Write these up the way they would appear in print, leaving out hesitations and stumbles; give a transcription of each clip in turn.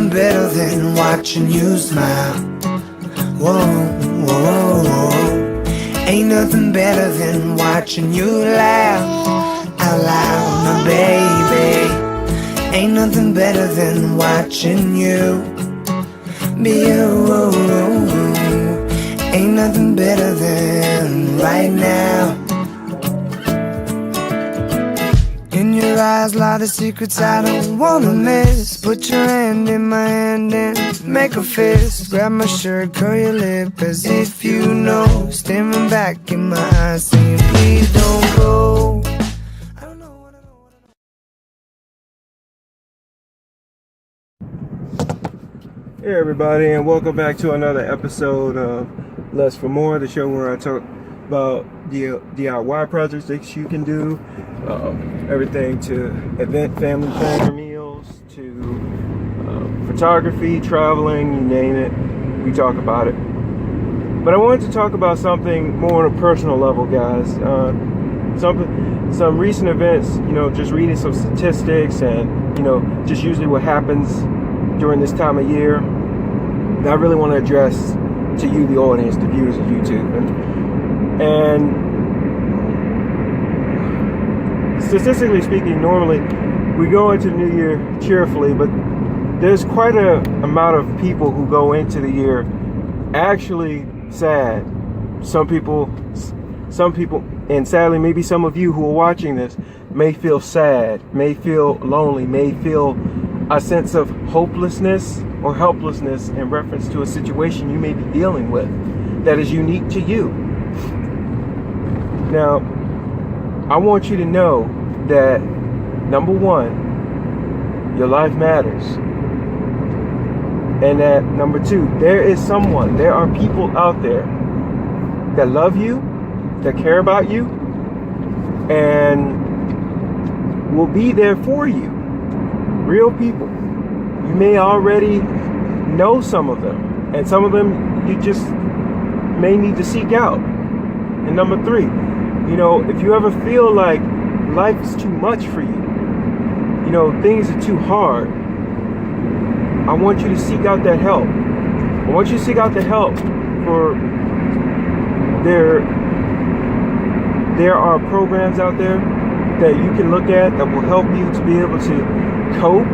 nothing better than watching you smile. Whoa, whoa, whoa. Ain't nothing better than watching you laugh out loud, my baby. Ain't nothing better than watching you be you. Ain't nothing better than right now. In your eyes lie the secrets I don't wanna miss. Put your hand in my hand and make a fist. Grab my shirt, curl your lip as if you know. Staring back in my eyes saying please don't go. Hey everybody, and welcome back to another episode of Less for More, the show where I talk about DIY projects that you can do, everything to event, family planner meals, to photography, traveling, you name it, we talk about it. But I wanted to talk about something more on a personal level, guys. Some recent events, just reading some statistics and, just usually what happens during this time of year. I really want to address to you, the audience, the viewers of YouTube. And statistically speaking, normally we go into the new year cheerfully, but there's quite a amount of people who go into the year actually sad. Some people, and sadly maybe some of you who are watching this may feel sad, may feel lonely, may feel a sense of hopelessness or helplessness in reference to a situation you may be dealing with that is unique to you. Now, I want you to know that, number one, your life matters. And that, number two, there are people out there that love you, that care about you, and will be there for you. Real people. You may already know some of them, and some of them you just may need to seek out. And number three, if you ever feel like life is too much for you, things are too hard, I want you to seek out that help. I want you to seek out the help for there are programs out there that you can look at that will help you to be able to cope.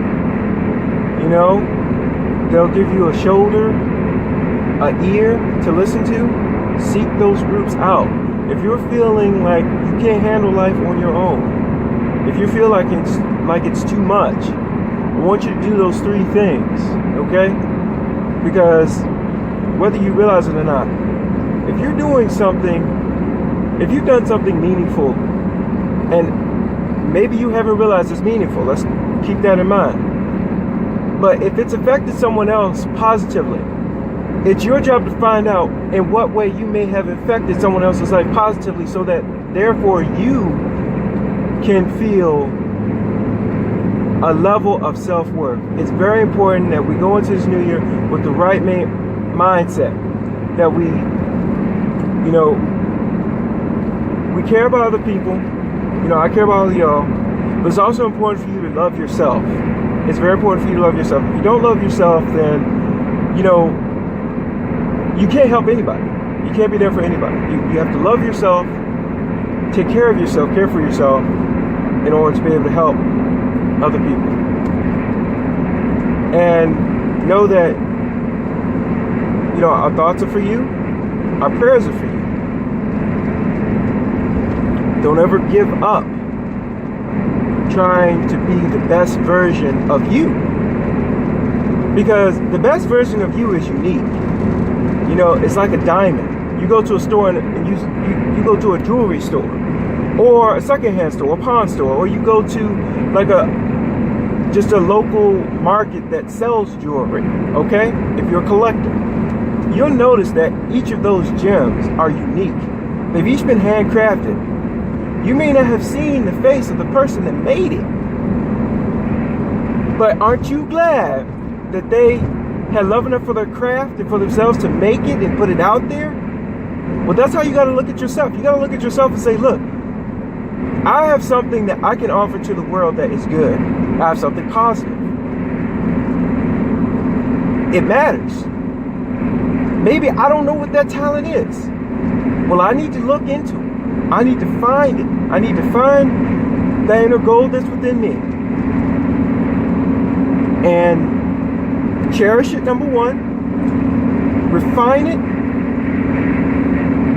They'll give you a shoulder, an ear to listen to. Seek those groups out. If you're feeling like you can't handle life on your own, if you feel like it's too much, I want you to do those three things, okay? Because whether you realize it or not, if you've done something meaningful, and maybe you haven't realized it's meaningful, let's keep that in mind. But if it's affected someone else positively, it's your job to find out in what way you may have affected someone else's life positively, so that therefore you can feel a level of self-worth. It's very important that we go into this new year with the right mindset, that we care about other people. I care about all of y'all, but it's also important for you to love yourself. It's very important for you to love yourself. If you don't love yourself, then, you can't help anybody. You can't be there for anybody. You have to love yourself, take care of yourself, care for yourself, in order to be able to help other people. And know that, our thoughts are for you, our prayers are for you. Don't ever give up trying to be the best version of you, because the best version of you is unique. It's like a diamond. You go to a store and you go to a jewelry store, or a secondhand store, a pawn store, or you go to like just a local market that sells jewelry, okay? If you're a collector, you'll notice that each of those gems are unique. They've each been handcrafted. You may not have seen the face of the person that made it, but aren't you glad that they had love enough for their craft and for themselves to make it and put it out there? Well, that's how you got to look at yourself. You got to look at yourself and say, look, I have something that I can offer to the world that is good. I have something positive. it matters. Maybe I don't know what that talent is. Well, I need to look into it. I need to find it. I need to find the inner gold that's within me. And cherish it, number one. Refine it.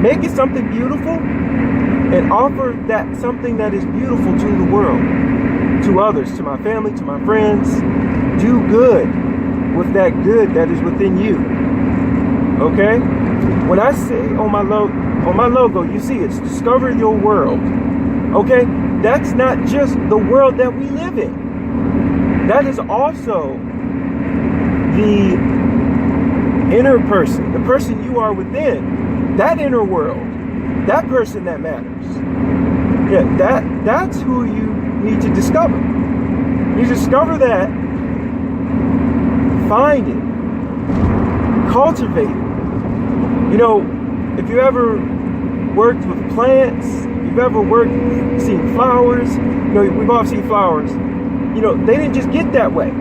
Make it something beautiful. And offer that something that is beautiful to the world. To others, to my family, to my friends. Do good with that good that is within you. Okay? When I say on my logo, you see it's discover your world. Okay? That's not just the world that we live in. That is also the inner person, the person you are within, that inner world, that person that matters. Yeah, that's who you need to discover. You discover that, find it, cultivate it. You know, if you ever worked with plants, you've ever seen flowers, you know, we've all seen flowers, you know, they didn't just get that way.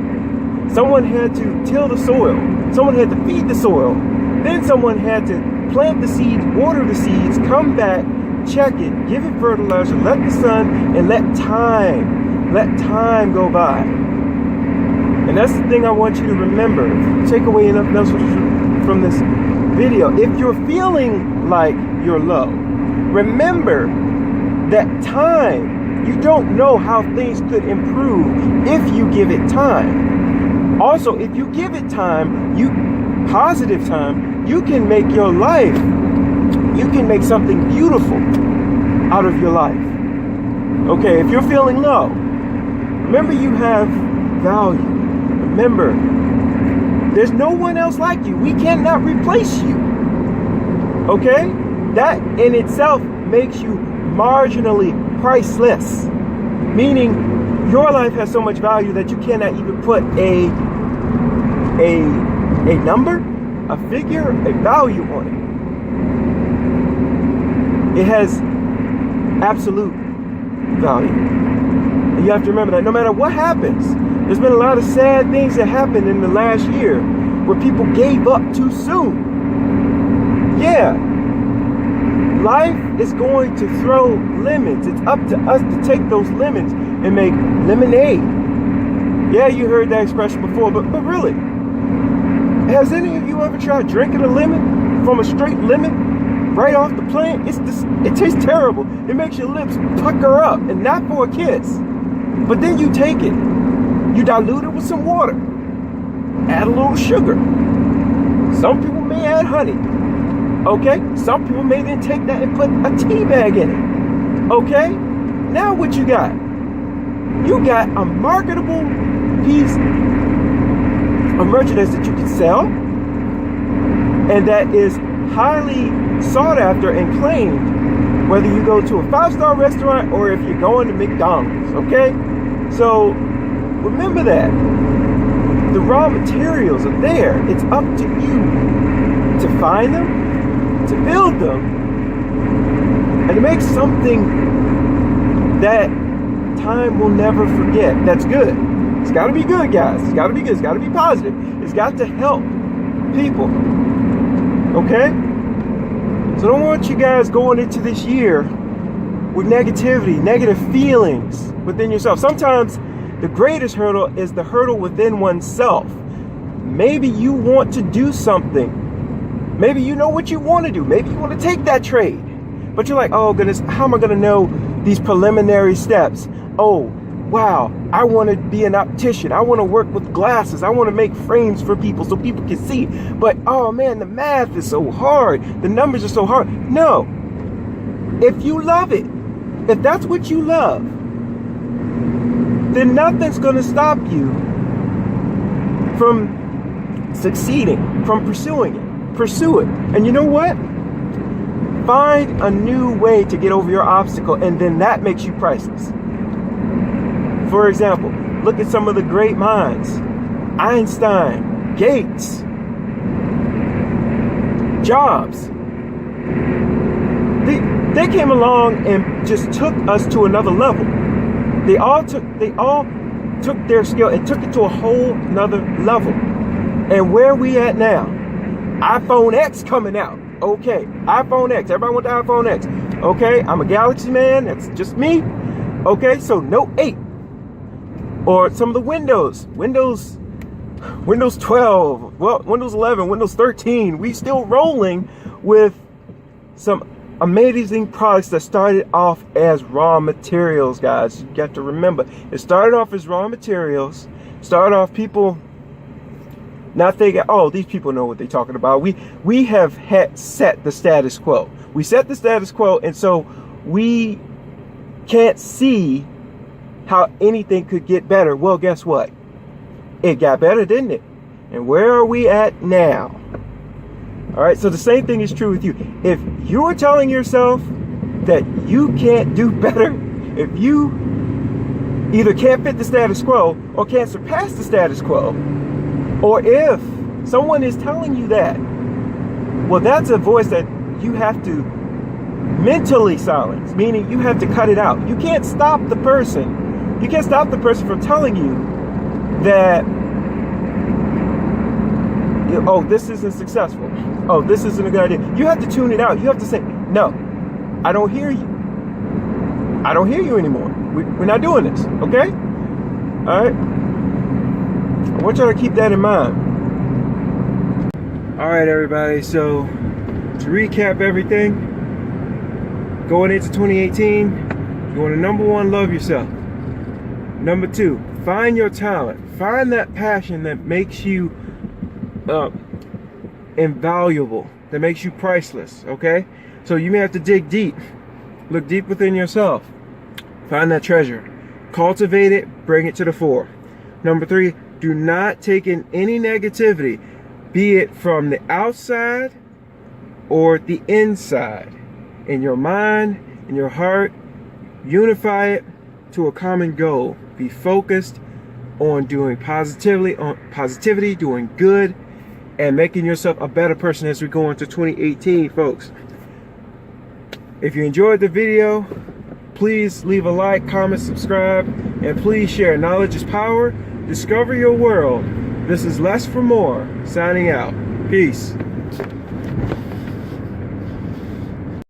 Someone had to till the soil. Someone had to feed the soil. Then someone had to plant the seeds, water the seeds, come back, check it, give it fertilizer, let the sun, and let time go by. And that's the thing I want you to remember. Take away enough else from this video. If you're feeling like you're low, remember that time, you don't know how things could improve if you give it time. Also, if you give it time, positive time, you can make your life, you can make something beautiful out of your life. Okay, if you're feeling low, remember you have value. Remember, there's no one else like you. We cannot replace you. Okay? That in itself makes you marginally priceless. Meaning, your life has so much value that you cannot even put a number, a figure, a value on it. It has absolute value. And you have to remember that no matter what happens, there's been a lot of sad things that happened in the last year where people gave up too soon. Yeah, life is going to throw lemons. It's up to us to take those lemons and make lemonade. Yeah, you heard that expression before, but really, has any of you ever tried drinking a lemon from a straight lemon right off the plant? It tastes terrible. It makes your lips pucker up, and not for a kiss. But then you take it, you dilute it with some water, add a little sugar. Some people may add honey. Okay? Some people may then take that and put a tea bag in it. Okay? Now what you got? You got a marketable piece of merchandise that you can sell, and that is highly sought after and claimed, whether you go to a 5-star restaurant or if you're going to McDonald's. Okay? So remember that. The raw materials are there. It's up to you to find them, to build them, and to make something that time will never forget. That's good. It's got to be good, guys. It's got to be good. It's got to be positive. It's got to help people. Okay? So I don't want you guys going into this year with negativity, negative feelings within yourself. Sometimes the greatest hurdle is the hurdle within oneself. Maybe you want to do something. Maybe you know what you want to do. Maybe you want to take that trade. But you're like, oh goodness, how am I going to know these preliminary steps? Oh, wow, I want to be an optician. I want to work with glasses. I want to make frames for people so people can see. But, oh man, the math is so hard. The numbers are so hard. No. If you love it, if that's what you love, then nothing's going to stop you from succeeding, from pursuing it. Pursue it. And you know what? Find a new way to get over your obstacle, and then that makes you priceless. For example, look at some of the great minds. Einstein, Gates, Jobs. They came along and just took us to another level. They all took their skill and took it to a whole nother level. And where are we at now? iPhone X coming out. Okay, iPhone X. Everybody want the iPhone X. Okay, I'm a Galaxy man. That's just me. Okay, so Note 8. Or some of the Windows 12, well, Windows 11, Windows 13. We still rolling with some amazing products that started off as raw materials, guys. You got to remember, it started off as raw materials. Started off people not thinking, oh, these people know what they're talking about. We have set the status quo. We set the status quo, and so we can't see how anything could get better. Well, guess what? It got better, didn't it? And where are we at now? All right, so the same thing is true with you. If you are telling yourself that you can't do better, if you either can't fit the status quo or can't surpass the status quo, or if someone is telling you that, well, that's a voice that you have to mentally silence, meaning you have to cut it out. You can't stop the person. You can't stop the person from telling you that, oh, this isn't successful. Oh, this isn't a good idea. You have to tune it out. You have to say, no, I don't hear you. I don't hear you anymore. We're not doing this, okay? All right? I want y'all to keep that in mind. All right, everybody. So to recap everything, going into 2018, you want to, number one, love yourself. Number two, find your talent. Find that passion that makes you invaluable, that makes you priceless, okay? So you may have to dig deep. Look deep within yourself. Find that treasure. Cultivate it, bring it to the fore. Number three, do not take in any negativity, be it from the outside or the inside. In your mind, in your heart, unify it to a common goal. Be focused on doing positivity, doing good, and making yourself a better person as we go into 2018, folks. If you enjoyed the video, please leave a like, comment, subscribe, and please share. Knowledge is power. Discover your world. This is Less for More, signing out. Peace.